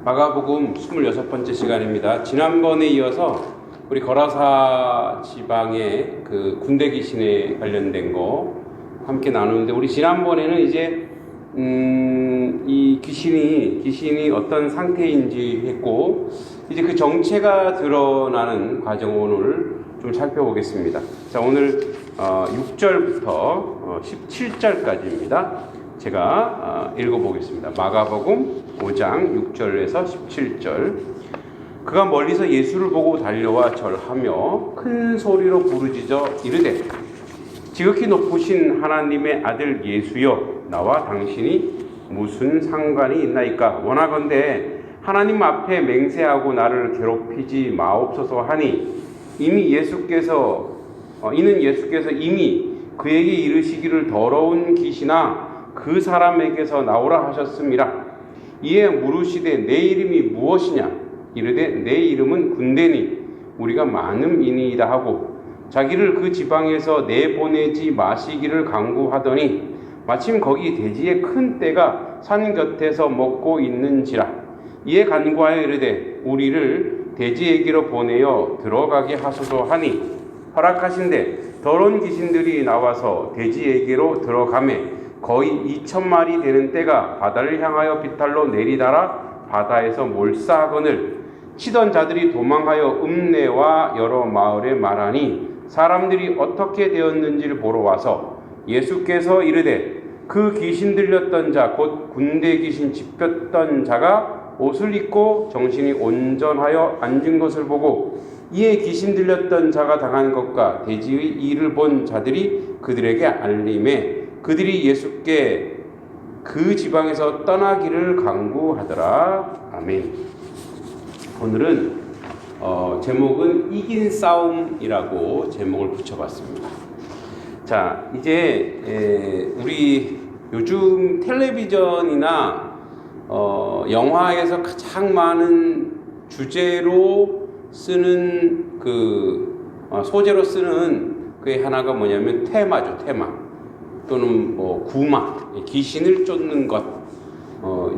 마가복음 26번째 시간입니다. 지난번에 이어서 우리 거라사 지방의 그 군대 귀신에 관련된 거 함께 나누는데, 우리 지난번에는 이제 이 귀신이 어떤 상태인지 했고, 이제 그 정체가 드러나는 과정을 오늘 좀 살펴보겠습니다. 자, 오늘 6절부터 17절까지입니다. 제가 읽어보겠습니다. 마가복음 5장 6절에서 17절. 그가 멀리서 예수를 보고 달려와 절하며 큰 소리로 부르짖어 이르되, 지극히 높으신 하나님의 아들 예수여, 나와 당신이 무슨 상관이 있나이까? 원하건대 하나님 앞에 맹세하고 나를 괴롭히지 마옵소서 하니, 이는 예수께서 이미 그에게 이르시기를 더러운 귀신아 그 사람에게서 나오라 하셨음이라. 이에 물으시되 내 이름이 무엇이냐? 이르되 내 이름은 군대니 우리가 많음이니이다 하고, 자기를 그 지방에서 내보내지 마시기를 강구하더니, 마침 거기 돼지의 큰 떼가 산 곁에서 먹고 있는지라. 이에 간구하여 이르되 우리를 돼지에게로 보내어 들어가게 하소서 하니, 허락하신대 더러운 귀신들이 나와서 돼지에게로 들어가매 거의 2,000마리 되는 떼가 바다를 향하여 비탈로 내리달아 바다에서 몰사하거늘, 치던 자들이 도망하여 읍내와 여러 마을에 말하니, 사람들이 어떻게 되었는지를 보러 와서 예수께서 이르되, 그 귀신 들렸던 자 곧 군대 귀신 집혔던 자가 옷을 입고 정신이 온전하여 앉은 것을 보고, 이에 귀신 들렸던 자가 당한 것과 돼지의 일을 본 자들이 그들에게 알림에 그들이 예수께 그 지방에서 떠나기를 강구하더라. 아멘. 오늘은 제목은 이긴 싸움이라고 제목을 붙여봤습니다. 자, 이제 우리 요즘 텔레비전이나 영화에서 가장 많은 주제로 쓰는 소재로 쓰는 그의 하나가 뭐냐면 테마죠. 테마 또는 구마, 귀신을 쫓는 것.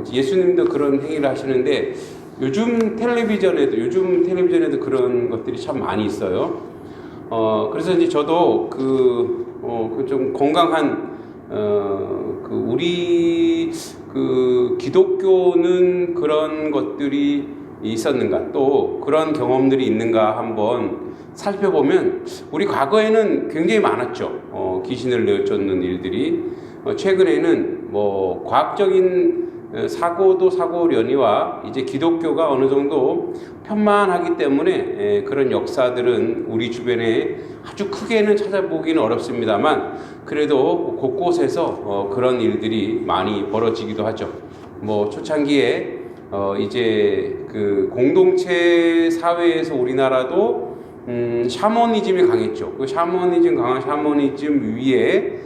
예수님도 그런 행위를 하시는데 요즘 텔레비전에도 그런 것들이 참 많이 있어요. 그래서 이제 저도 좀 건강한 우리 기독교는 그런 것들이 있었는가, 또 그런 경험들이 있는가 한번 살펴보면, 우리 과거에는 굉장히 많았죠. 귀신을 내쫓는 일들이. 최근에는 과학적인 사고도 사고려니와 이제 기독교가 어느 정도 편만하기 때문에 그런 역사들은 우리 주변에 아주 크게는 찾아보기는 어렵습니다만, 그래도 곳곳에서 그런 일들이 많이 벌어지기도 하죠. 초창기에 이제 그 공동체 사회에서 우리나라도 샤머니즘이 강했죠. 강한 샤머니즘 위에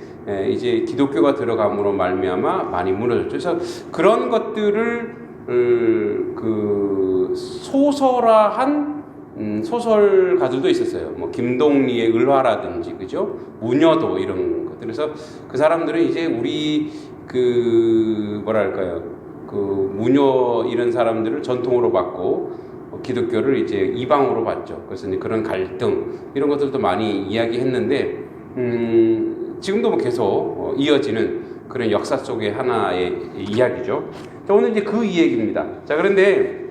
이제 기독교가 들어감으로 말미암아 많이 무너졌죠. 그래서 그런 것들을 소설화한 소설가들도 있었어요. 김동리의 을화라든지, 그죠? 무녀도, 이런 것들. 그래서 그 사람들은 이제 우리 무녀 이런 사람들을 전통으로 받고 기독교를 이제 이방으로 봤죠. 그래서 이제 그런 갈등 이런 것들도 많이 이야기했는데, 지금도 계속 이어지는 그런 역사 속의 하나의 이야기죠. 자, 오늘 이제 그 이야기입니다. 자, 그런데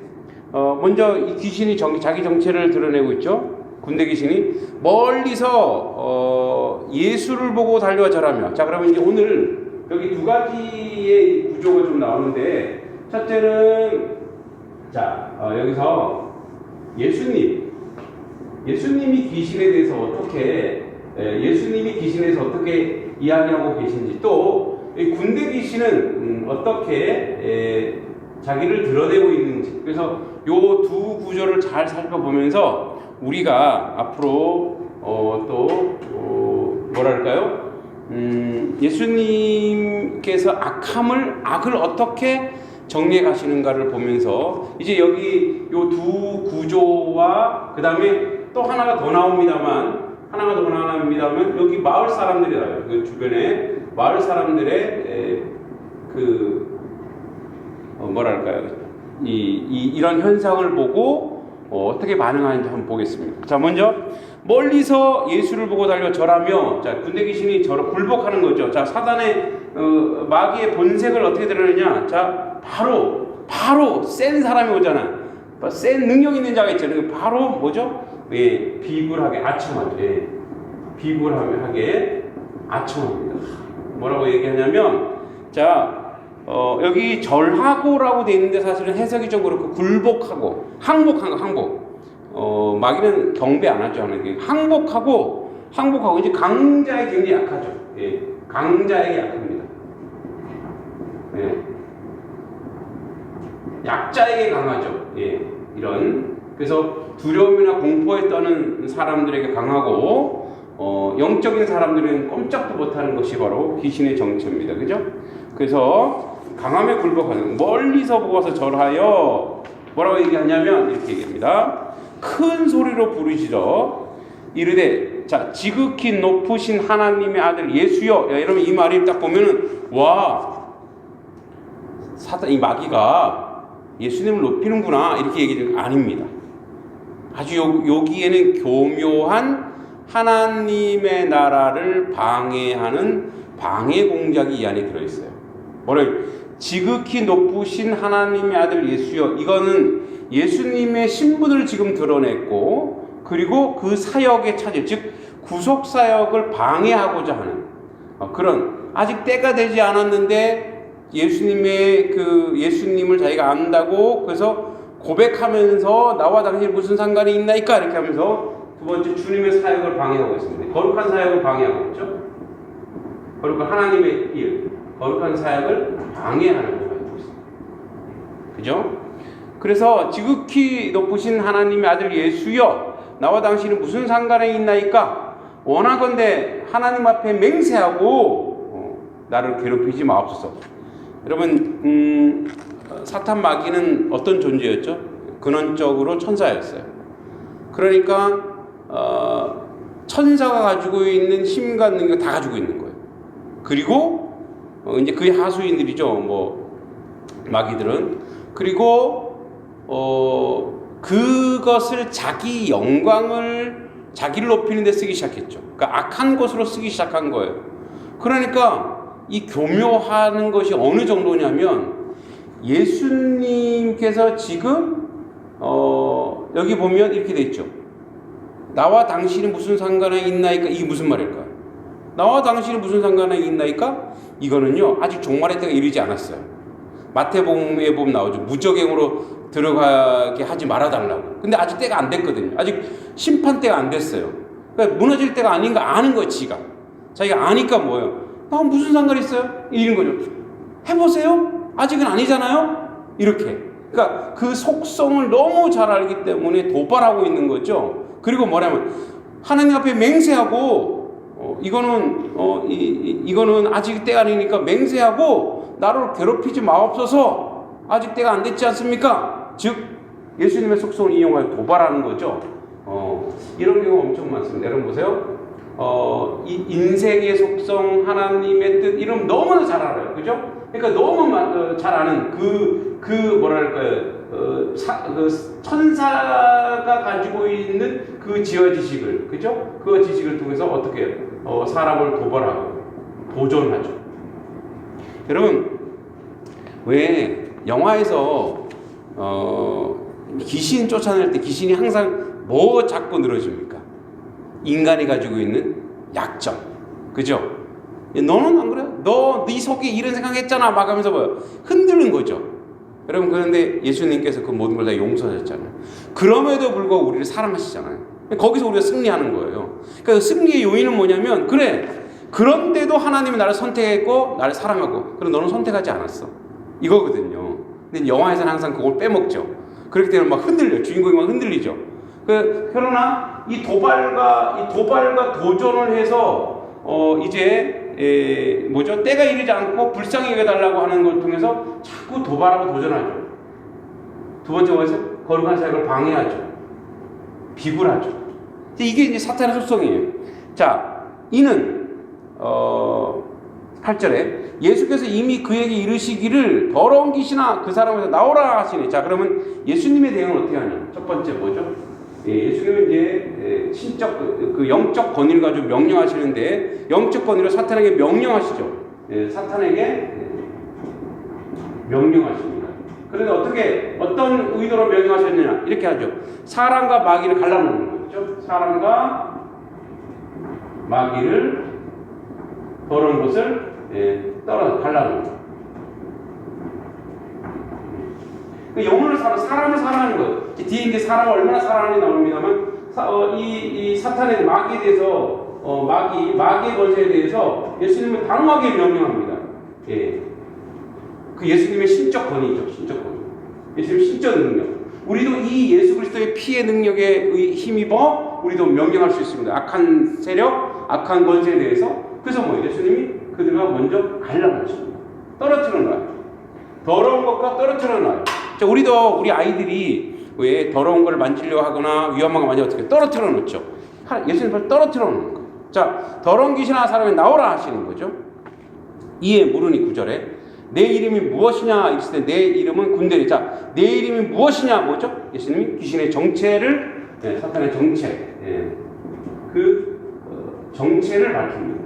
먼저 이 귀신이 자기 정체를 드러내고 있죠. 군대 귀신이 멀리서 예수를 보고 달려와 절하며. 자, 그러면 이제 오늘 여기 두 가지의 구조가 좀 나오는데, 첫째는 여기서 예수님이 귀신에 대해서 어떻게 이야기하고 계신지, 또 이 군대 귀신은 어떻게 자기를 드러내고 있는지. 그래서 요 두 구조를 잘 살펴보면서 우리가 앞으로 예수님께서 악을 어떻게 정리해 가시는가를 보면서, 이제 여기 요 두 구조와 그 다음에 또 하나가 더 나옵니다만, 여기 마을 사람들이에요. 그 주변에 마을 사람들의 이런 현상을 보고 어떻게 반응하는지 한번 보겠습니다. 자, 먼저 멀리서 예수를 보고 달려 절하며, 자, 군대 귀신이 저를 굴복하는 거죠. 자, 사단의 마귀의 본색을 어떻게 드러내냐? 자, 바로 센 사람이 오잖아. 센 능력 있는 자가 있잖아요. 바로 뭐죠? 예, 비굴하게 아첨하죠. 예, 비굴하게 아첨합니다. 뭐라고 얘기하냐면, 자, 여기 절하고라고 돼 있는데 사실은 해석이 좀 그렇고 굴복하고 항복한 거, 항복. 마귀는 경배 안 하죠. 항복하고 이제 강자에 굉장히 약하죠. 예, 강자에게 약합니다. 예, 약자에게 강하죠. 예, 그래서 두려움이나 공포에 떠는 사람들에게 강하고, 영적인 사람들은 꼼짝도 못하는 것이 바로 귀신의 정체입니다. 그죠? 그래서 강함에 굴복하는, 멀리서 보고서 절하여 뭐라고 얘기하냐면 이렇게 얘기합니다. 큰 소리로 부르짖어 이르되, 자, 지극히 높으신 하나님의 아들 예수여. 야, 여러분 이 말을 딱 보면은 와, 사단, 이 마귀가 예수님을 높이는구나 이렇게 얘기하는 거 아닙니다. 아주 여기에는 교묘한 하나님의 나라를 방해하는 방해 공작이 이 안에 들어있어요. 뭐를 지극히 높으신 하나님의 아들 예수여, 이거는 예수님의 신분을 지금 드러냈고, 그리고 그 사역의 차질, 즉 구속 사역을 방해하고자 하는 그런, 아직 때가 되지 않았는데 예수님을 자기가 안다고 그래서 고백하면서 나와 당신이 무슨 상관이 있나이까 이렇게 하면서 두 번째 주님의 사역을 방해하고 있습니다. 거룩한 사역을 방해하고 있죠. 거룩한 하나님의 일, 거룩한 사역을 방해하는 거가 있고 있습니다. 그죠? 그래서 지극히 높으신 하나님의 아들 예수여, 나와 당신은 무슨 상관이 있나이까? 원하건대 하나님 앞에 맹세하고 나를 괴롭히지 마옵소서. 여러분, 사탄 마귀는 어떤 존재였죠? 근원적으로 천사였어요. 그러니까 천사가 가지고 있는 힘과 능력 다 가지고 있는 거예요. 그리고 이제 그의 하수인들이죠. 뭐 마귀들은. 그리고 그것을 자기 영광을, 자기를 높이는 데 쓰기 시작했죠. 그러니까 악한 것으로 쓰기 시작한 거예요. 그러니까 이 교묘하는 것이 어느 정도냐면, 예수님께서 지금 여기 보면 이렇게 돼 있죠. 나와 당신이 무슨 상관이 있나이까? 이게 무슨 말일까요? 나와 당신이 무슨 상관이 있나이까? 이거는요, 아직 종말의 때가 이르지 않았어요. 마태복음에 보면 나오죠. 무적행으로 들어가게 하지 말아달라고. 근데 아직 때가 안 됐거든요. 아직 심판 때가 안 됐어요. 그러니까 무너질 때가 아닌가 아는 거예요, 자기가 아니까 뭐예요? 나 무슨 상관이 있어요? 이런 거죠. 해보세요? 아직은 아니잖아요? 이렇게. 그러니까 그 속성을 너무 잘 알기 때문에 도발하고 있는 거죠. 그리고 뭐냐면, 하나님 앞에 맹세하고, 이거는 아직 때가 아니니까 맹세하고, 나를 괴롭히지 마옵소서. 아직 때가 안 됐지 않습니까? 즉, 예수님의 속성을 이용하여 도발하는 거죠. 이런 경우가 엄청 많습니다. 여러분 보세요. 이 인생의 속성, 하나님의 뜻, 이런 너무나 잘 알아요. 그죠? 그러니까 너무 잘 아는 천사가 가지고 있는 그 지어 지식을, 그죠? 그 지식을 통해서 어떻게 사람을 도발하고 도전하죠. 여러분, 왜 영화에서 귀신 쫓아낼 때 귀신이 항상 뭐 자꾸 늘어집니까? 인간이 가지고 있는 약점, 그죠? 너는 안 그래? 네 속에 이런 생각했잖아 막 하면서 뭐요? 흔드는 거죠. 여러분, 그런데 예수님께서 그 모든 걸 다 용서하셨잖아요. 그럼에도 불구하고 우리를 사랑하시잖아요. 거기서 우리가 승리하는 거예요. 그러니까 승리의 요인은 뭐냐면, 그래, 그런데도 하나님이 나를 선택했고 나를 사랑하고, 그럼 너는 선택하지 않았어, 이거거든요. 근데 영화에서는 항상 그걸 빼먹죠. 그렇기 때문에 막 흔들려, 주인공이 막 흔들리죠. 그러나 이 도발과 도전을 해서 때가 이르지 않고 불쌍히 여겨달라고 하는 걸 통해서 자꾸 도발하고 도전하죠. 두 번째 뭐였어요? 거룩한 사역을 방해하죠. 비굴하죠. 이게 이제 사탄의 속성이에요. 자, 이는 8절에 예수께서 이미 그에게 이르시기를 더러운 귀신아 그 사람에서 나오라 하시니. 자, 그러면 예수님의 대응은 어떻게 하냐? 첫 번째 뭐죠? 예수님은 이제 신적 그 영적 권위를 가지고 명령하시는데, 영적 권위로 사탄에게 명령하시죠. 사탄에게 명령하십니다. 그런데 어떤 의도로 명령하셨느냐? 이렇게 하죠. 사람과 마귀를 갈라놓는 거죠. 사람과 마귀를 더러운 것을 갈라놓는 거. 영혼을 사람을 사랑하는 것. 뒤에 이제 사람을 얼마나 사랑하는지 나옵니다만, 이 사탄의 마귀에 대해서, 마귀의 권세에 대해서 예수님은 단호하게 명령합니다. 그 예수님의 신적 권위죠, 신적 권위. 예수님의 신적 능력. 우리도 이 예수 그리스도의 피의 능력에 힘입어 우리도 명령할 수 있습니다. 악한 세력, 악한 권세에 대해서. 그래서 예수님이 그들과 먼저 갈라놓습니다. 떨어뜨려 놔요. 더러운 것과 떨어뜨려 놔요. 자, 우리 아이들이 왜 더러운 걸 만지려고 하거나 위험한 거 만지면 어떻게 떨어뜨려 놓죠? 예수님 떨어뜨려 놓는 거. 자, 더러운 귀신아 사람이 나오라 하시는 거죠. 이에 물으니 9절에 내 이름이 무엇이냐 있을 때 내 이름은 군대니. 자, 내 이름이 무엇이냐 뭐죠? 예수님이 귀신의 정체를, 사탄의 정체, 정체를 밝힙니다.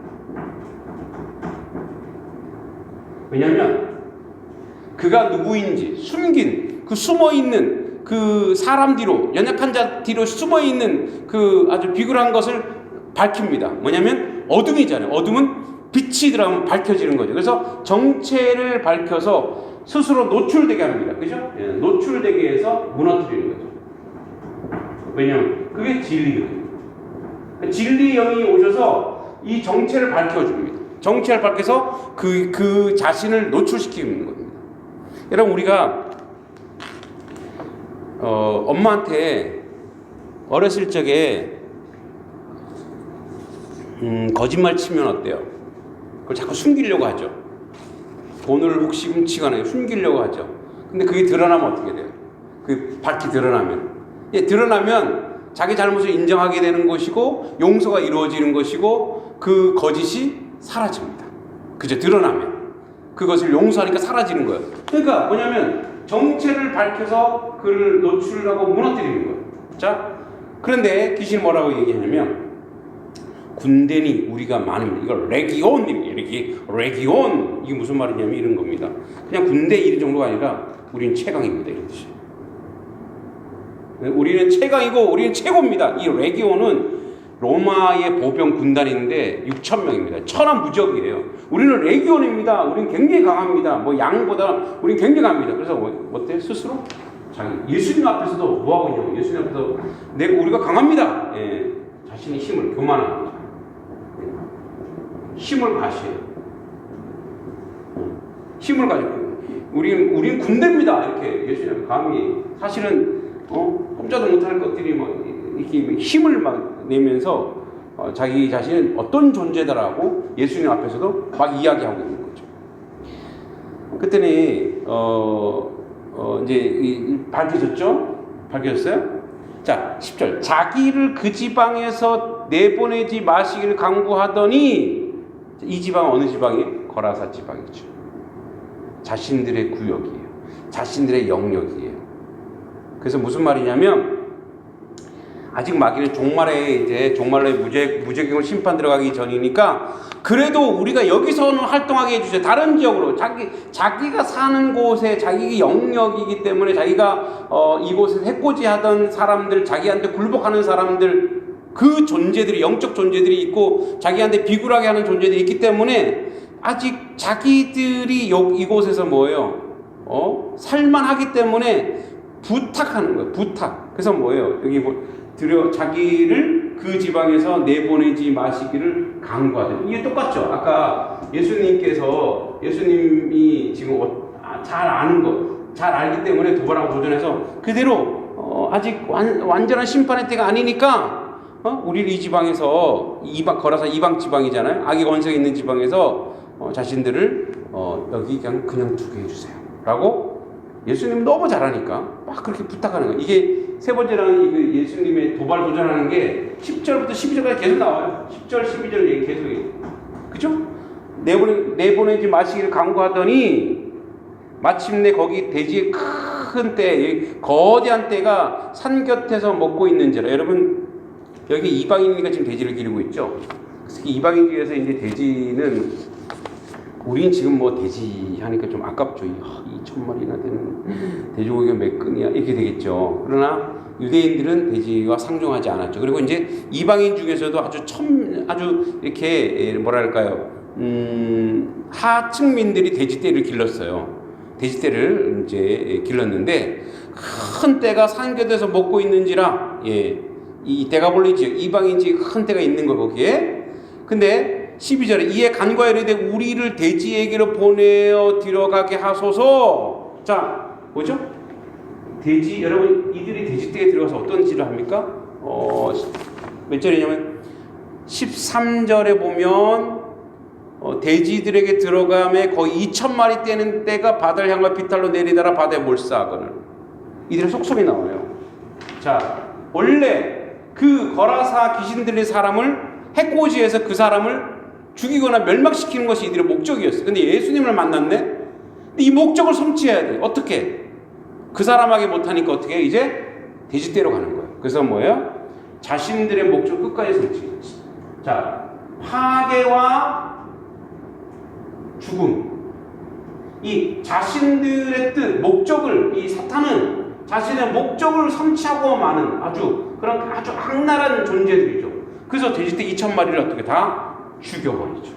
왜냐하면 그가 누구인지 숨긴 숨어있는 그 사람 뒤로, 연약한 자 뒤로 숨어있는 그 아주 비굴한 것을 밝힙니다. 뭐냐면 어둠이잖아요. 어둠은 빛이 들어가면 밝혀지는 거죠. 그래서 정체를 밝혀서 스스로 노출되게 합니다. 그죠? 노출되게 해서 무너뜨리는 거죠. 왜냐하면 그게 진리거든요. 진리의 영이 오셔서 이 정체를 밝혀줍니다. 정체를 밝혀서 그 자신을 노출시키는 겁니다. 여러분, 우리가 엄마한테 어렸을 적에 거짓말 치면 어때요? 그걸 자꾸 숨기려고 하죠. 돈을 혹시 훔치거나 숨기려고 하죠. 근데 그게 드러나면 어떻게 돼요? 그 밝히 드러나면 자기 잘못을 인정하게 되는 것이고 용서가 이루어지는 것이고 그 거짓이 사라집니다. 그죠? 드러나면 그것을 용서하니까 사라지는 거예요. 그러니까 뭐냐면 정체를 밝혀서 그를 노출하고 무너뜨리는 거예요. 자, 그런데 귀신이 뭐라고 얘기하냐면 군대니 우리가 많으면, 이걸 레기온, 이게 무슨 말이냐면 이런 겁니다. 그냥 군대 이런 정도가 아니라 우리는 최강입니다, 이런 뜻이에요. 우리는 최강이고 우리는 최고입니다. 이 레기온은 로마의 보병 군단인데 6,000명입니다. 천하무적이에요. 우리는 레기온입니다. 우리는 굉장히 강합니다. 양보다 우리는 굉장히 강합니다. 그래서 어때? 스스로 예수님 앞에서도 뭐하고 있냐고. 예수님 앞에서 우리가 강합니다. 자신의 힘을 교만합니다. 힘을 가셔요. 힘을 가지고 우린 군대입니다. 이렇게 예수님 감히 사실은 꼼짝도 못할 것들이 이렇게 힘을 막 내면서 자기 자신은 어떤 존재다라고 예수님 앞에서도 막 이야기하고 있는 거죠. 그때는 이제 밝혀졌어요? 자, 10절. 자기를 그 지방에서 내보내지 마시기를 강구하더니, 이 지방은 어느 지방이에요? 거라사 지방이죠. 자신들의 구역이에요. 자신들의 영역이에요. 그래서 무슨 말이냐면 아직 마귀는 종말로의 무적행을 심판 들어가기 전이니까 그래도 우리가 여기서는 활동하게 해주세요. 다른 지역으로 자기가 사는 곳에 자기 영역이기 때문에 자기가 이곳에서 해코지하던 사람들, 자기한테 굴복하는 사람들, 그 존재들이, 영적 존재들이 있고 자기한테 비굴하게 하는 존재들이 있기 때문에 아직 자기들이 이곳에서 살만하기 때문에 부탁하는 거예요. 부탁. 그래서 여기 자기를 그 지방에서 내보내지 마시기를 강구하듯. 이게 똑같죠. 아까 예수님이 지금 잘 아는 거, 잘 알기 때문에 도발하고 도전해서 그대로 아직 완전한 심판의 때가 아니니까 우리를 이 지방에서 걸어서 이방 지방이잖아요. 악의 권세가 있는 지방에서 자신들을 여기 그냥 두게 해주세요. 라고 예수님 너무 잘하니까 막 그렇게 부탁하는 거예요. 이게 세 번째는 예수님의 도발 도전하는 게 10절부터 12절까지 계속 나와요. 10절, 12절 얘기 계속 해요. 그죠? 내보내지 마시기를 간구하더니 마침내 거기 돼지의 큰 떼, 거대한 떼가 산 곁에서 먹고 있는지라. 여러분 여기 이방인이니까 지금 돼지를 기르고 있죠. 특히 이방인 중에서 이제 돼지는 우린 지금 뭐 돼지 하니까 좀 아깝죠. 2,000마리나 되는 돼지고기가 몇 근이야 이렇게 되겠죠. 그러나 유대인들은 돼지와 상종하지 않았죠. 그리고 이제 이방인 중에서도 아주 이렇게 뭐랄까요, 하층민들이 돼지떼를 길렀어요. 돼지떼를 이제 길렀는데 큰 떼가 산곁에서 먹고 있는지라. 이 떼가 본래 이방인 지역에 큰 떼가 있는 거 거기에. 근데 12절에 이에 간과하여 이르되 우리를 돼지에게로 보내어 들어가게 하소서. 자, 뭐죠? 돼지, 여러분 이들이 돼지떼에 들어가서 어떤 짓을 합니까? 몇 절이냐면 13절에 보면 돼지들에게 들어가매 거의 2,000마리 떼는 떼가 바다를 향하여 비탈로 내리다라 바다에 몰사하거늘. 이들의 속성이 나와요. 자, 원래 그 거라사 귀신들의 사람을 해코지해서 그 사람을 죽이거나 멸망시키는 것이 이들의 목적이었어요. 근데 예수님을 만났네? 근데 이 목적을 성취해야 돼. 어떻게? 그 사람에게 못하니까 어떻게? 이제 돼지떼로 가는 거예요. 그래서 뭐예요? 자신들의 목적 끝까지 성취해요. 자, 파괴와 죽음. 이 자신들의 뜻, 목적을, 이 사탄은 자신의 목적을 성취하고 마는 아주 악랄한 존재들이죠. 그래서 돼지떼 2,000마리를 어떻게 다 죽여버리죠.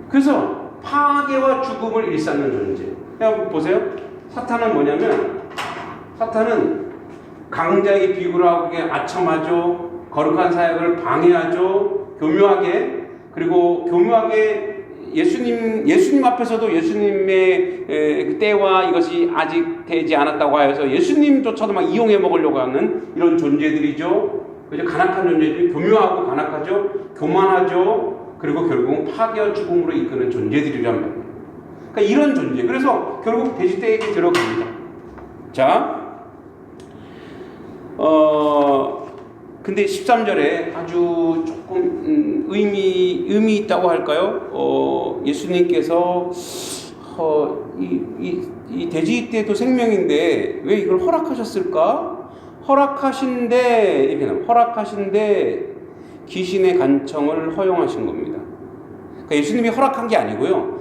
그래서 파괴와 죽음을 일삼는 존재. 그냥 보세요. 사탄은 뭐냐면, 사탄은 강자에게 비굴을 하고 아첨하죠. 거룩한 사역을 방해하죠. 교묘하게 예수님 앞에서도 예수님의 그 때와 이것이 아직 되지 않았다고 하여서 예수님조차도 막 이용해 먹으려고 하는 이런 존재들이죠. 그죠? 간악한 존재들이 교묘하고 간악하죠. 교만하죠. 그리고 결국은 파괴와 죽음으로 이끄는 존재들이란 말이에요. 그러니까 이런 존재. 그래서 결국 돼지떼에게 들어갑니다. 자, 근데 13절에 아주 조금 의미 있다고 할까요? 예수님께서 이 돼지떼도 생명인데 왜 이걸 허락하셨을까? 허락하신데 귀신의 간청을 허용하신 겁니다. 그러니까 예수님이 허락한 게 아니고요.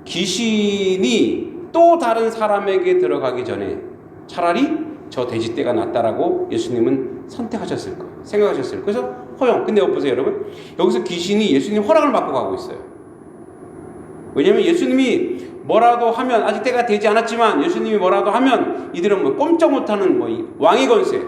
귀신이 또 다른 사람에게 들어가기 전에 차라리 저 돼지떼가 낫다라고 예수님은 선택하셨을 거예요. 생각하셨을 거예요. 그래서 허용. 근데 보세요, 여러분. 여기서 귀신이 예수님 허락을 받고 가고 있어요. 왜냐하면 예수님이 뭐라도 하면, 아직 때가 되지 않았지만 예수님이 뭐라도 하면 이들은 뭐 꼼짝 못하는 왕의 권세,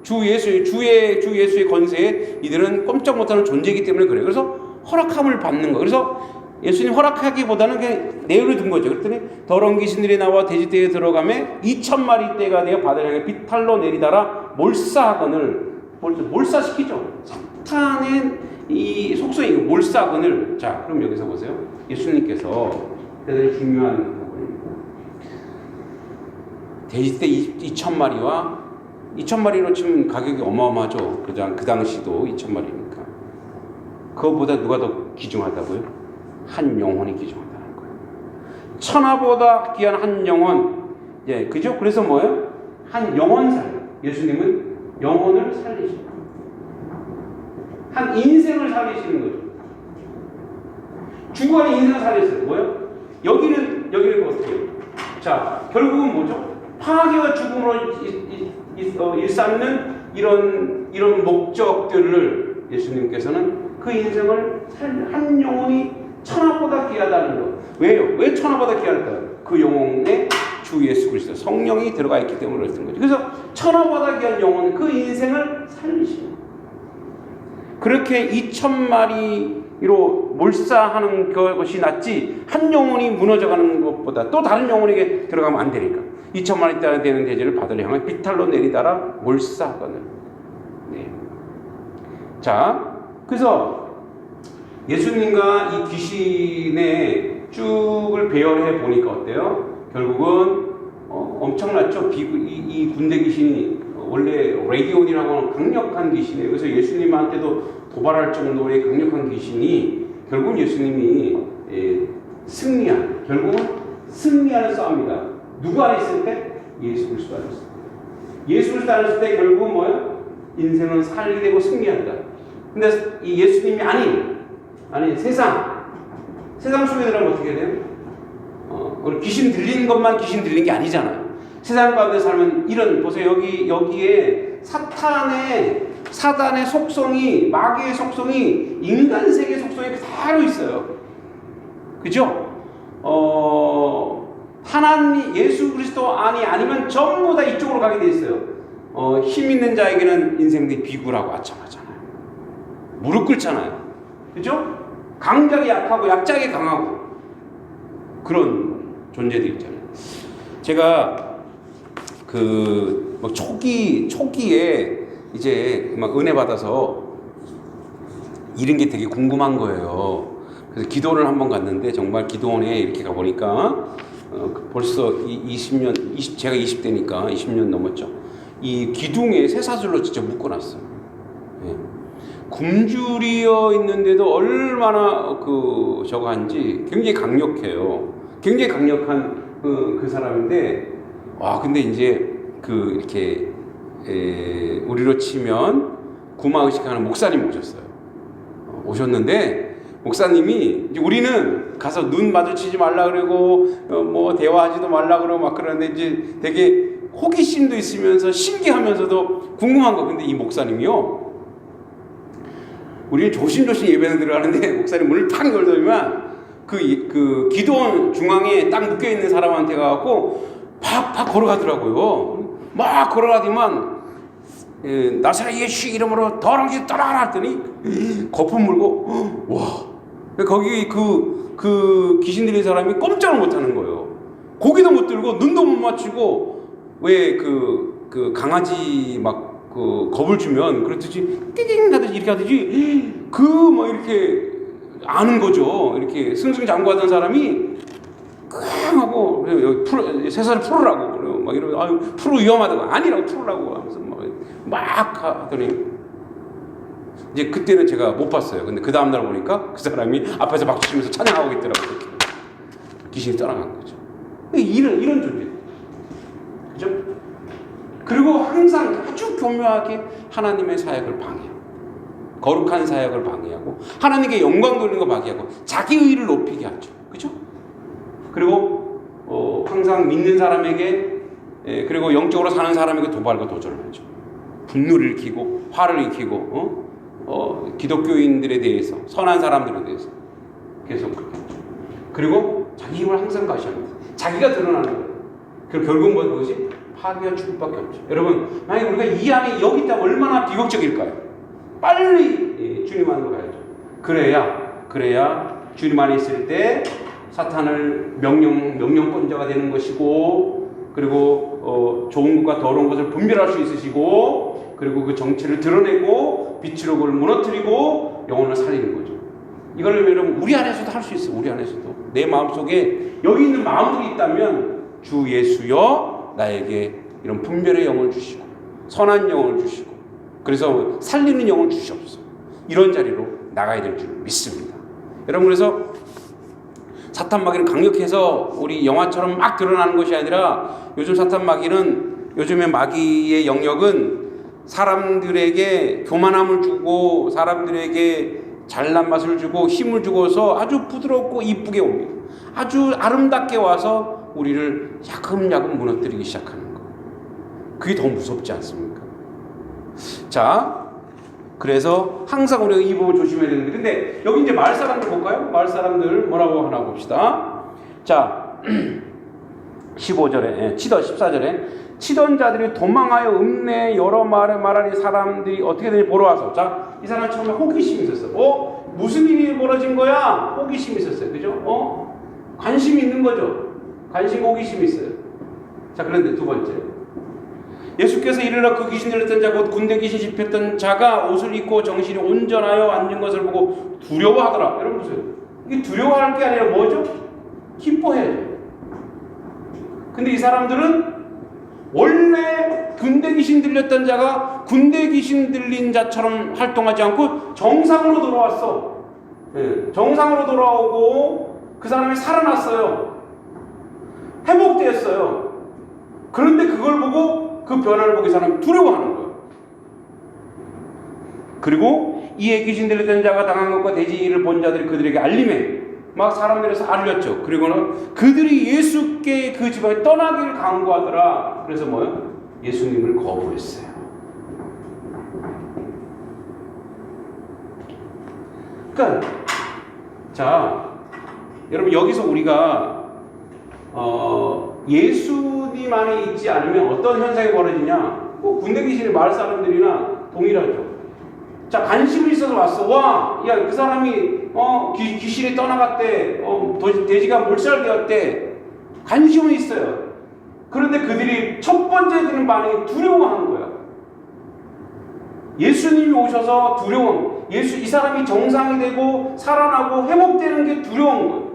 주 예수의 권세에 이들은 꼼짝 못하는 존재이기 때문에 그래요. 그래서 허락함을 받는 거. 그래서 예수님 허락하기보다는 그냥 내버려 둔 거죠. 그랬더니 더러운 귀신들이 나와 돼지떼에 들어가매 2,000마리 떼가 되어 바다를 향해 비탈로 내리다라 몰사하거늘. 몰사시키죠. 사탄의 이 속성이 몰사하거늘. 자, 그럼 여기서 보세요. 예수님께서 대단히 중요한 부분입니다. 돼지떼 2,000마리로 치면 가격이 어마어마하죠. 그 당시도 2,000마리니까. 그것보다 누가 더 귀중하다고요? 한 영혼이 귀중하다는 거예요. 천하보다 귀한 한 영혼. 그죠? 그래서 뭐예요? 한 영혼 살려. 예수님은 영혼을 살리시고 한 인생을 살리시는 거죠. 죽어가는 인생을 살리셨어요. 뭐예요? 여기는 어떻게 해요? 자, 결국은 뭐죠? 파괴와 죽음으로 일삼는 이런 목적들을 예수님께서는 그 인생을 한 영혼이 천하보다 귀하다는 것. 왜요? 왜 천하보다 귀할까요? 그 영혼에 주 예수 그리스도 성령이 들어가 있기 때문에 그랬던 거죠. 그래서 천하보다 귀한 영혼, 그 인생을 살리시는. 그렇게 2,000마리로 몰사하는 것이 낫지 한 영혼이 무너져가는 것보다 또 다른 영혼에게 들어가면 안 되니까 2,000마리 되는 돼지를 바다를 향해 비탈로 내리다라 몰사하거늘. 네. 자, 그래서 예수님과 이 귀신의 쭉을 배열해 보니까 어때요? 결국은 엄청났죠. 이 군대 귀신이 원래 레기온이라고 하는 강력한 귀신이에요. 그래서 예수님한테도 도발할 정도의 강력한 귀신이 결국 예수님이 승리한, 결국은 승리하는 싸움이다. 누구 안에 있을 때? 예수 그리스도 안에 있을 때. 예수 그리스도 안에 있을 때 결국은 뭐예요? 인생은 살게 되고 승리한다. 근데 이 예수님이 아니 세상 속에 들어가면 어떻게 돼요? 우리 귀신 들리는 것만 귀신 들리는 게 아니잖아요. 세상 가운데 살면 이런, 보세요. 여기에 사단의 속성이, 마귀의 속성이 인간 세계 속성이 그대로 있어요. 그죠? 하나님, 예수 그리스도 아니면 전부 다 이쪽으로 가게 돼 있어요. 힘 있는 자에게는 인생들이 비굴하고 아첨하잖아요. 무릎 꿇잖아요. 그죠? 강자가 약하고 약자에게 강하고 그런 존재들 있잖아요. 제가 초기에 이제 막 은혜 받아서 이런 게 되게 궁금한 거예요. 그래서 기도를 한번 갔는데, 정말 기도원에 이렇게 가보니까 벌써 20년, 제가 20대니까 20년 넘었죠. 이 기둥에 쇠사슬로 진짜 묶어놨어요. 예. 굶주리어 있는데도 얼마나 저거 한지 굉장히 강력해요. 굉장히 강력한 그 사람인데, 근데 이제 이렇게 우리로 치면 구마의식하는 목사님 오셨는데, 목사님이 이제 우리는 가서 눈 마주치지 말라 그러고 뭐 대화하지도 말라 그러고 막 그러는데, 이제 되게 호기심도 있으면서 신기하면서도 궁금한 거. 근데 이 목사님이요, 우리는 조심조심 예배는 들어가는데 목사님 문을 탁 열더니만 그 기도원 중앙에 딱 묶여 있는 사람한테 가갖고 팍 걸어가더라고요. 막 걸어가더니만 나사렛 예수 이름으로 더러운 짓 떠나라 했더니 거품 물고, 와, 거기 그 귀신 들린 사람이 꼼짝을 못하는 거예요. 고기도 못 들고 눈도 못 맞추고, 왜 그 강아지 막 겁을 주면 그렇듯이 띠딩 하듯이 이렇게 하듯이 뭐 이렇게 아는 거죠. 이렇게 승승장구하던 사람이 끙 하고 쇠사슬 풀으라고 그래요. 막 이러면, 아유 풀어 위험하다고, 아니라고 풀으라고 하면서 막 하더니, 이제 그때는 제가 못 봤어요. 근데 그 다음날 보니까 그 사람이 앞에서 박수 치면서 찬양하고 있더라고요. 귀신이 떠나간 거죠. 이런 존재. 그죠? 그리고 항상 아주 교묘하게 하나님의 사역을 방해하고, 거룩한 사역을 방해하고, 하나님께 영광 돌리는 거 방해하고, 자기 의의를 높이게 하죠. 그죠? 그리고 항상 믿는 사람에게, 그리고 영적으로 사는 사람에게 도발과 도전을 하죠. 분노를 일으키고 화를 일으키고 기독교인들에 대해서, 선한 사람들에 대해서 계속 그렇게 하죠. 그리고 자기 힘을 항상 가시합니다. 자기가 드러나는 거예요. 그리고 결국 무엇이? 파괴와 죽음밖에 없죠. 여러분, 만약에 우리가 이 안에 여기 있다면 얼마나 비극적일까요? 빨리 주님 안으로 가야죠. 그래야 주님 안에 있을 때 사탄을 명령권자가 되는 것이고, 그리고 좋은 것과 더러운 것을 분별할 수 있으시고, 그리고 그 정체를 드러내고 빛으로 그걸 무너뜨리고 영혼을 살리는 거죠. 이걸 여러분 우리 안에서도 할 수 있어요. 우리 안에서도 내 마음속에 여기 있는 마음들이 있다면, 주 예수여 나에게 이런 분별의 영을 주시고 선한 영을 주시고, 그래서 살리는 영을 주시옵소서. 이런 자리로 나가야 될 줄 믿습니다. 여러분, 그래서 사탄 마귀는 강력해서 우리 영화처럼 막 드러나는 것이 아니라, 요즘의 마귀의 영역은 사람들에게 교만함을 주고, 사람들에게 잘난 맛을 주고 힘을 주고서 아주 부드럽고 이쁘게 옵니다. 아주 아름답게 와서 우리를 야금야금 무너뜨리기 시작하는 거. 그게 더 무섭지 않습니까? 자, 그래서 항상 우리가 이 부분 조심해야 되는데, 근데 여기 이제 마을 사람들 볼까요? 마을 사람들 뭐라고 하나 봅시다. 자, 15절에, 14절에 치던 자들이 도망하여 읍내에 여러 말에 말하니 사람들이 어떻게 되는지 보러 와서, 자, 이 사람 처음에 호기심이 있었어요. 무슨 일이 벌어진 거야? 호기심이 있었어요. 그죠? 관심이 있는 거죠. 관심, 호기심이 있어요. 자, 그런데 두 번째, 예수께서 이르러 그 귀신 들렸던 자, 곧 군대 귀신 집혔던 자가 옷을 입고 정신이 온전하여 앉은 것을 보고 두려워하더라. 여러분 보세요. 이게 두려워할 게 아니라 뭐죠? 기뻐해야죠. 근데 이 사람들은 원래 군대 귀신 들렸던 자가 군대 귀신 들린 자처럼 활동하지 않고 정상으로 돌아왔어. 네, 정상으로 돌아오고 그 사람이 살아났어요. 회복되었어요. 그런데 그걸 보고 그 변화를 보고 이 사람이 두려워하는 거예요. 그리고 이에 귀신 들렸던 자가 당한 것과 돼지를 본 자들이 그들에게 알림해 막 사람들에서 알렸죠. 그리고는 그들이 예수께 그 집안에 떠나기를 강구하더라. 그래서 뭐요? 예수님을 거부했어요. 그러니까 자, 여러분 여기서 우리가 예수님 안에 있지 않으면 어떤 현상이 벌어지냐? 군대 귀신이 마을 사람들이나 동일하죠. 자, 관심이 있어서 왔어. 와, 야, 그 사람이 귀신이 떠나갔대. 돼지가 몰살되었대. 관심은 있어요. 그런데 그들이 첫 번째 드는 반응이 두려워하는 거야. 예수님이 오셔서 두려움. 이 사람이 정상이 되고 살아나고 회복되는 게 두려운 거예요.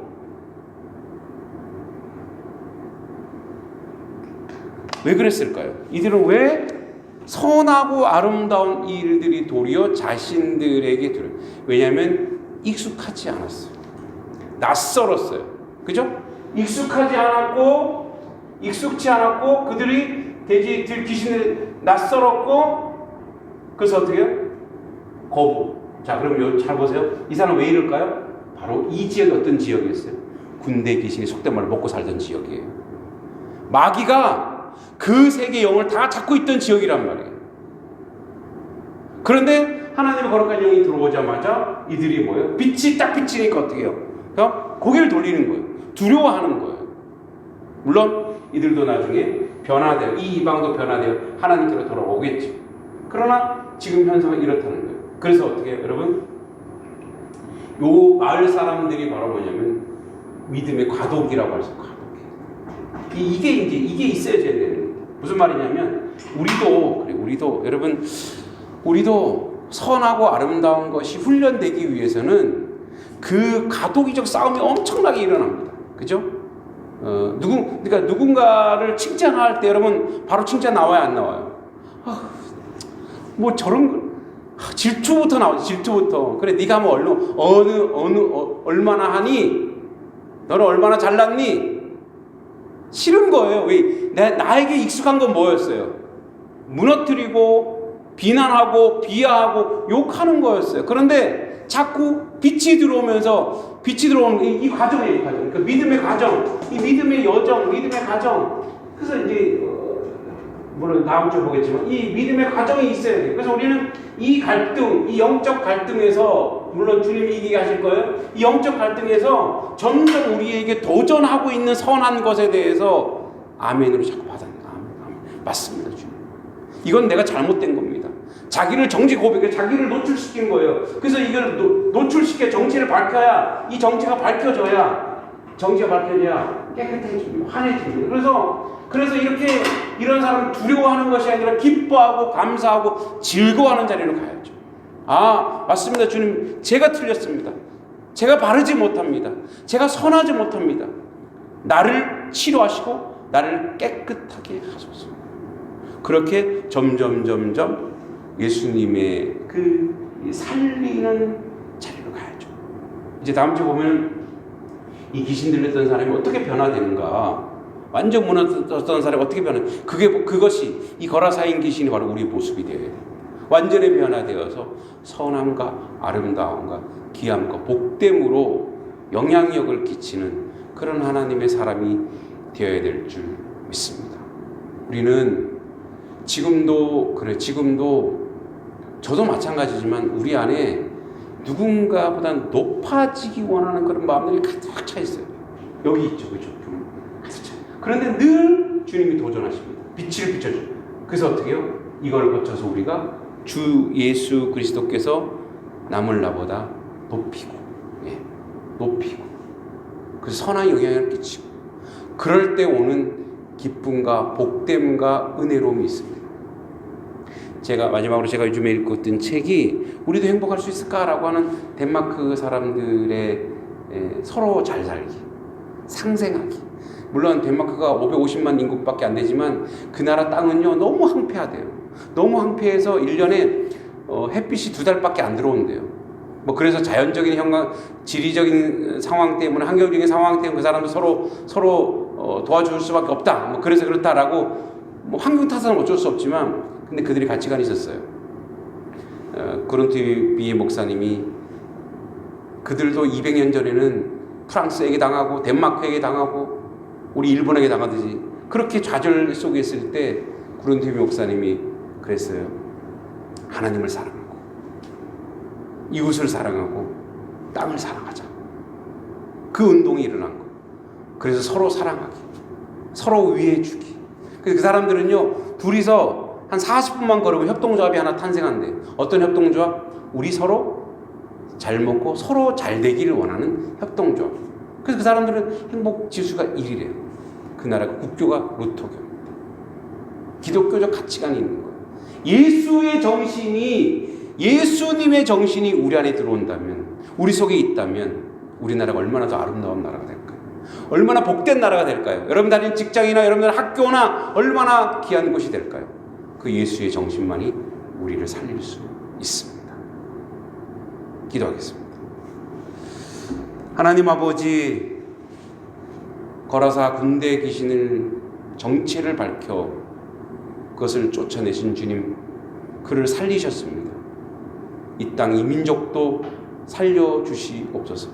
왜 그랬을까요? 이들은 왜 선하고 아름다운 일들이 도리어 자신들에게 두려워? 왜냐하면 익숙하지 않았어요. 낯설었어요. 그죠? 익숙하지 않았고 그들이 귀신들이 낯설었고 그래서 어떻게 해요? 거부. 자, 그럼 잘 보세요. 이 사람 왜 이럴까요? 바로 이 지역이 어떤 지역이었어요? 군대 귀신이 속된 말로 먹고 살던 지역이에요. 마귀가 그 세계 영을 다 잡고 있던 지역이란 말이에요. 그런데 하나님의 거룩한 영이 들어오자마자 이들이 뭐예요? 빛이 딱 비치니까 어떻게 해요? 고개를 돌리는 거예요. 두려워하는 거예요. 물론 이들도 나중에 변화돼요. 이 이방도 변화돼요. 하나님께로 돌아오겠죠. 그러나 지금 현상은 이렇다는 거예요. 그래서 어떻게 해요, 여러분? 요 마을 사람들이 바로 뭐냐면 믿음의 과도기라고 할 수 있어요. 이게 있어야 되는 거예요. 무슨 말이냐면 우리도 여러분 우리도 선하고 아름다운 것이 훈련되기 위해서는 그 가도기적 싸움이 엄청나게 일어납니다. 그죠? 그러니까 누군가를 칭찬할 때 여러분 바로 칭찬 나와요, 안 나와요? 뭐 저런 거 질투부터 나오죠. 질투부터. 그래, 네가 뭐 얼마나 하니? 너는 얼마나 잘났니? 싫은 거예요. 왜? 나에게 익숙한 건 뭐였어요? 무너뜨리고 비난하고 비하하고 욕하는 거였어요. 그런데 자꾸 빛이 들어오는 이 과정이에요. 이 과정. 그러니까 믿음의 과정, 이 믿음의 여정, 믿음의 과정. 그래서 이제 물론 다음 주에 보겠지만 이 믿음의 과정이 있어야 돼요. 그래서 우리는 이 갈등, 이 영적 갈등에서 물론 주님이 이기게 하실 거예요. 이 영적 갈등에서 점점 우리에게 도전하고 있는 선한 것에 대해서 아멘으로 자꾸 받아내요. 아멘. 맞습니다, 주님. 이건 내가 잘못된 겁니다. 자기를 정지 고백해 자기를 노출시킨 거예요. 그래서 이걸 노출시켜 정체를 밝혀야 이 정체가 밝혀져야 깨끗해집니다. 환해집니다. 그래서 이런 사람은 두려워하는 것이 아니라 기뻐하고 감사하고 즐거워하는 자리로 가야죠. 맞습니다, 주님. 제가 틀렸습니다. 제가 바르지 못합니다. 제가 선하지 못합니다. 나를 치료하시고 나를 깨끗하게 하소서. 그렇게 점점 예수님의 그 살리는 자리로 가야죠. 이제 다음 주에 보면 이 귀신 들렸던 사람이 어떻게 변화되는가, 완전 무너졌던 사람이 어떻게 그것이 이 거라사인 귀신이 바로 우리의 모습이 되어야 돼요. 완전히 변화되어서 선함과 아름다움과 기함과 복됨으로 영향력을 끼치는 그런 하나님의 사람이 되어야 될 줄 믿습니다. 우리는 지금도 저도 마찬가지지만 우리 안에 누군가보다 높아지기 원하는 그런 마음들이 가득 차 있어요. 여기 있죠, 그죠? 가득 차. 그런데 늘 주님이 도전하십니다. 빛을 비춰줘. 그래서 어떻게 해요? 이걸 거쳐서 우리가 주 예수 그리스도께서 남을 나보다 높이고, 그래서 선한 영향을 끼치고, 그럴 때 오는 기쁨과 복됨과 은혜로움이 있습니다. 마지막으로 제가 요즘에 읽고 있던 책이 우리도 행복할 수 있을까라고 하는 덴마크 사람들의 서로 잘 살기, 상생하기. 물론 덴마크가 550만 인구밖에 안 되지만 그 나라 땅은요 너무 항폐하대요. 너무 항폐해서 1년에 햇빛이 2달밖에 안 들어온대요. 뭐 그래서 자연적인 지리적인 상황 때문에, 환경적인 상황 때문에 그 사람도 서로 도와줄 수밖에 없다. 뭐 그래서 그렇다라고, 뭐 환경 탓은 어쩔 수 없지만, 근데 그들이 가치관이 있었어요. 그론트비의 목사님이 그들도 200년 전에는 프랑스에게 당하고 덴마크에게 당하고 우리 일본에게 당하듯이 그렇게 좌절 속에 있을 때 그론트비 목사님이 그랬어요. 하나님을 사랑하고 이웃을 사랑하고 땅을 사랑하자. 그 운동이 일어난 거예요. 그래서 서로 사랑하기, 서로 위해주기. 그래서 그 사람들은요, 둘이서 한 40분만 걸으면 협동조합이 하나 탄생한대. 어떤 협동조합? 우리 서로 잘 먹고 서로 잘 되기를 원하는 협동조합. 그래서 그 사람들은 행복 지수가 1이래요. 그 나라가 국교가 루터교. 기독교적 가치관이 있는 거예요. 예수님의 정신이 우리 안에 들어온다면, 우리 속에 있다면 우리나라가 얼마나 더 아름다운 나라가 될까요? 얼마나 복된 나라가 될까요? 여러분 다니는 직장이나 여러분 다니는 학교나 얼마나 귀한 곳이 될까요? 그 예수의 정신만이 우리를 살릴 수 있습니다. 기도하겠습니다. 하나님 아버지, 거라사 군대 귀신을 정체를 밝혀 그것을 쫓아내신 주님, 그를 살리셨습니다. 이 땅, 이 민족도 살려주시옵소서.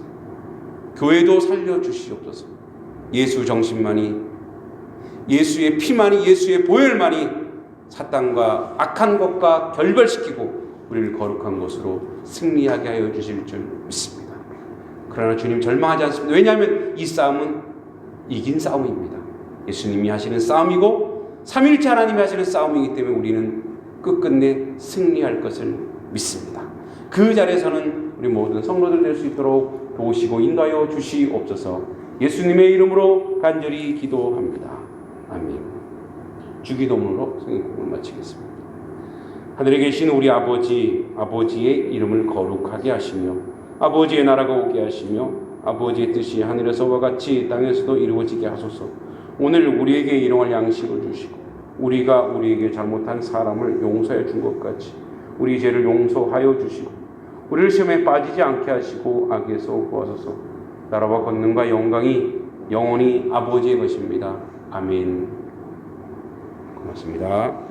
교회도 살려주시옵소서. 예수 정신만이, 예수의 피만이, 예수의 보혈만이 사탄과 악한 것과 결별시키고 우리를 거룩한 것으로 승리하게 하여 주실 줄 믿습니다. 그러나 주님, 절망하지 않습니다. 왜냐하면 이 싸움은 이긴 싸움입니다. 예수님이 하시는 싸움이고 삼위일체 하나님이 하시는 싸움이기 때문에 우리는 끝끝내 승리할 것을 믿습니다. 그 자리에서는 우리 모든 성도들 될 수 있도록 도우시고 인도하여 주시옵소서. 예수님의 이름으로 간절히 기도합니다. 아멘. 주기도문으로 성경공부를 마치겠습니다. 하늘에 계신 우리 아버지, 아버지의 이름을 거룩하게 하시며 아버지의 나라가 오게 하시며 아버지의 뜻이 하늘에서와 같이 땅에서도 이루어지게 하소서. 오늘 우리에게 일용할 양식을 주시고 우리가 우리에게 잘못한 사람을 용서해 준 것 같이 우리 죄를 용서하여 주시고 우리를 시험에 빠지지 않게 하시고 악에서 구하소서. 나라와 권능과 영광이 영원히 아버지의 것입니다. 아멘. 고맙습니다.